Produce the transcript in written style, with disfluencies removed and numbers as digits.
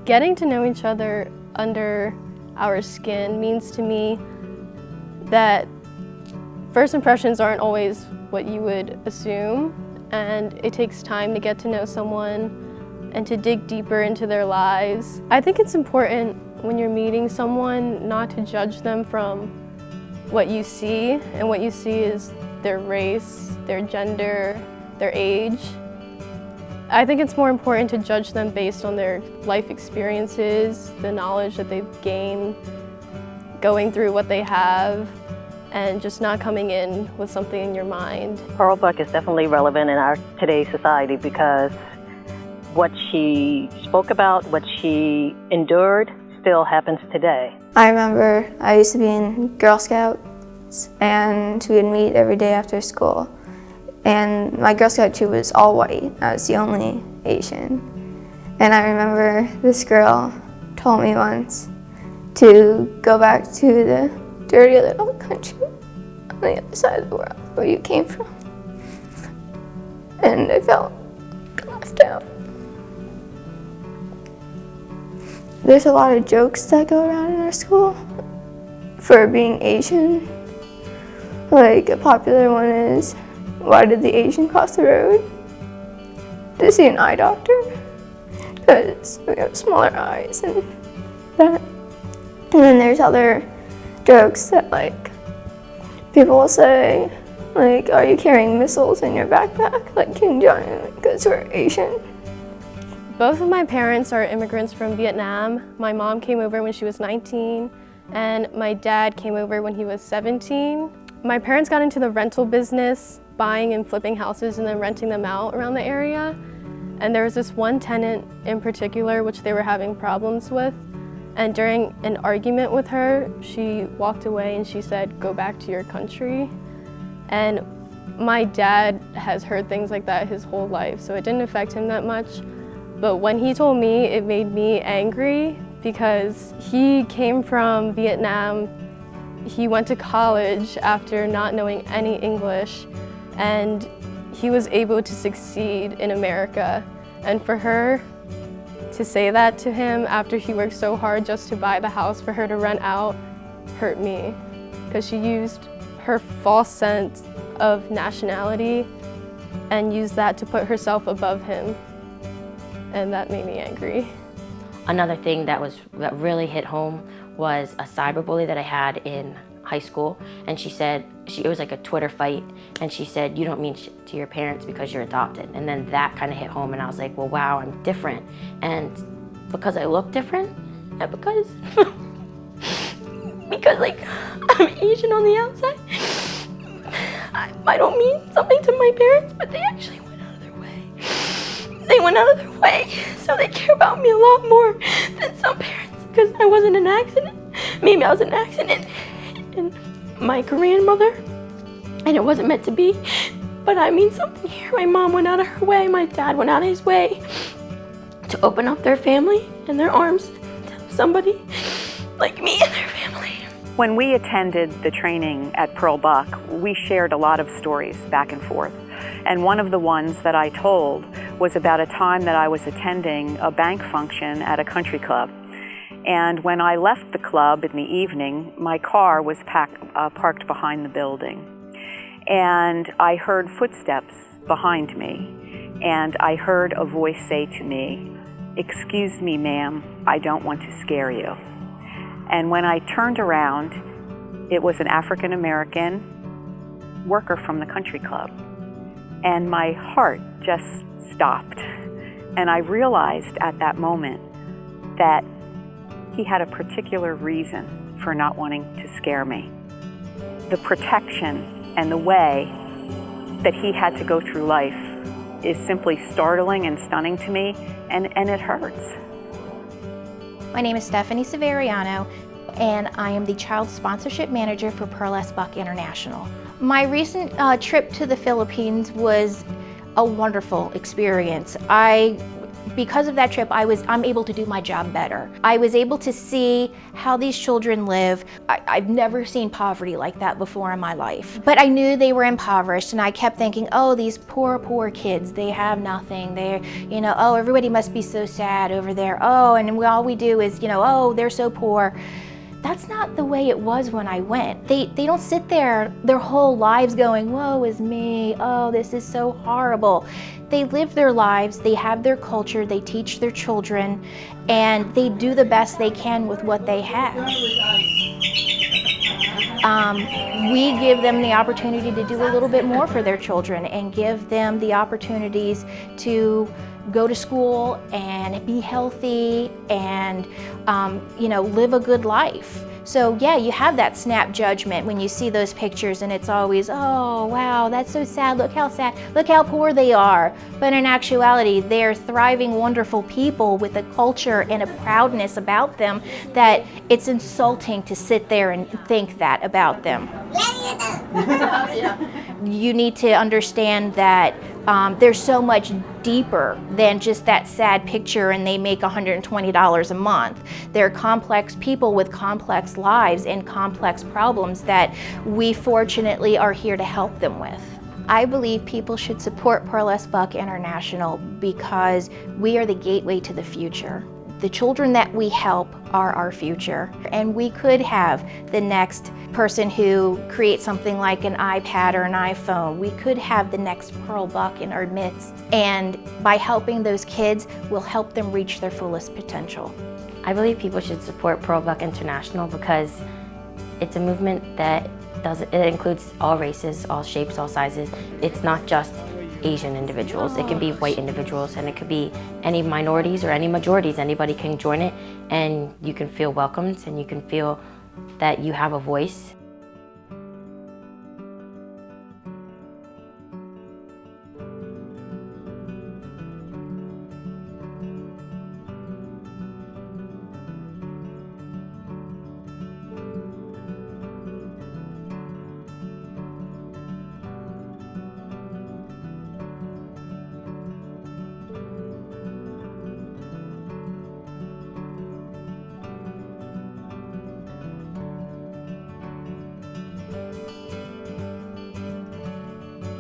Getting to know each other under our skin means to me that first impressions aren't always what you would assume, and it takes time to get to know someone and to dig deeper into their lives. I think it's important when you're meeting someone not to judge them from what you see, and what you see is their race, their gender, their age. I think it's more important to judge them based on their life experiences, the knowledge that they've gained, going through what they have, and just not coming in with something in your mind. Pearl Buck is definitely relevant in our today's society because what she spoke about, what she endured, still happens today. I remember I used to be in Girl Scouts, and we would meet every day after school. And my Girl Scout troop was all white. I was the only Asian. And I remember this girl told me once to go back to the dirty little country on the other side of the world where you came from. And I felt left out. There's a lot of jokes that go around in our school for being Asian. Like a popular one is, why did the Asian cross the road? To see an eye doctor? Because we have smaller eyes and that. And then there's other jokes that like people will say, like, are you carrying missiles in your backpack like Kim Jong-un because we're Asian? Both of my parents are immigrants from Vietnam. My mom came over when she was 19, and my dad came over when he was 17. My parents got into the rental business, buying and flipping houses and then renting them out around the area. And there was this one tenant in particular which they were having problems with. And during an argument with her, she walked away and she said, "Go back to your country." And my dad has heard things like that his whole life, so it didn't affect him that much. But when he told me, it made me angry because he came from Vietnam. He went to college after not knowing any English, and he was able to succeed in America. And for her to say that to him after he worked so hard just to buy the house for her to rent out hurt me, because she used her false sense of nationality and used that to put herself above him. And that made me angry. Another thing that really hit home was a cyberbully that I had in high school, and she said, it was like a Twitter fight, and she said, "You don't mean shit to your parents because you're adopted." And then that kind of hit home, and I was like, well, wow, I'm different. And because I look different, and because like I'm Asian on the outside, I don't mean something to my parents, but they actually went out of their way. They went out of their way, so they care about me a lot more than some parents, because I wasn't an accident. Maybe I was an accident in my Korean mother, and it wasn't meant to be, but I mean something here. My mom went out of her way, my dad went out of his way to open up their family and their arms to somebody like me and their family. When we attended the training at Pearl Buck, we shared a lot of stories back and forth. And one of the ones that I told was about a time that I was attending a bank function at a country club. And when I left the club in the evening, my car was parked behind the building. And I heard footsteps behind me, and I heard a voice say to me, "Excuse me, ma'am, I don't want to scare you." And when I turned around, it was an African-American worker from the country club. And my heart just stopped. And I realized at that moment that he had a particular reason for not wanting to scare me. The protection and the way that he had to go through life is simply startling and stunning to me, and it hurts. My name is Stephanie Severiano, and I am the Child Sponsorship Manager for Pearl S. Buck International. My recent trip to the Philippines was a wonderful experience. I Because of that trip, I'm able to do my job better. I was able to see how these children live. I've never seen poverty like that before in my life. But I knew they were impoverished, and I kept thinking, oh, these poor kids, they have nothing. They're, oh, everybody must be so sad over there. Oh, and all we do is, oh, they're so poor. That's not the way it was when I went. They don't sit there their whole lives going, woe is me, oh, this is so horrible. They live their lives, they have their culture, they teach their children, and they do the best they can with what they have. We give them the opportunity to do a little bit more for their children and give them the opportunities to go to school and be healthy and live a good life. So yeah, you have that snap judgment when you see those pictures, and it's always, oh wow, that's so sad, look how sad, look how poor they are. But in actuality, they're thriving, wonderful people with a culture and a proudness about them that it's insulting to sit there and think that about them. You need to understand that there's so much deeper than just that sad picture and they make $120 a month. They're complex people with complex lives and complex problems that we fortunately are here to help them with. I believe people should support Pearl S. Buck International because we are the gateway to the future. The children that we help are our future, and we could have the next person who creates something like an iPad or an iPhone. We could have the next Pearl Buck in our midst, and by helping those kids, we'll help them reach their fullest potential. I believe people should support Pearl Buck International because it's a movement that it includes all races, all shapes, all sizes. It's not just Asian individuals. It can be white individuals, and it could be any minorities or any majorities. Anybody can join it, and you can feel welcomed and you can feel that you have a voice.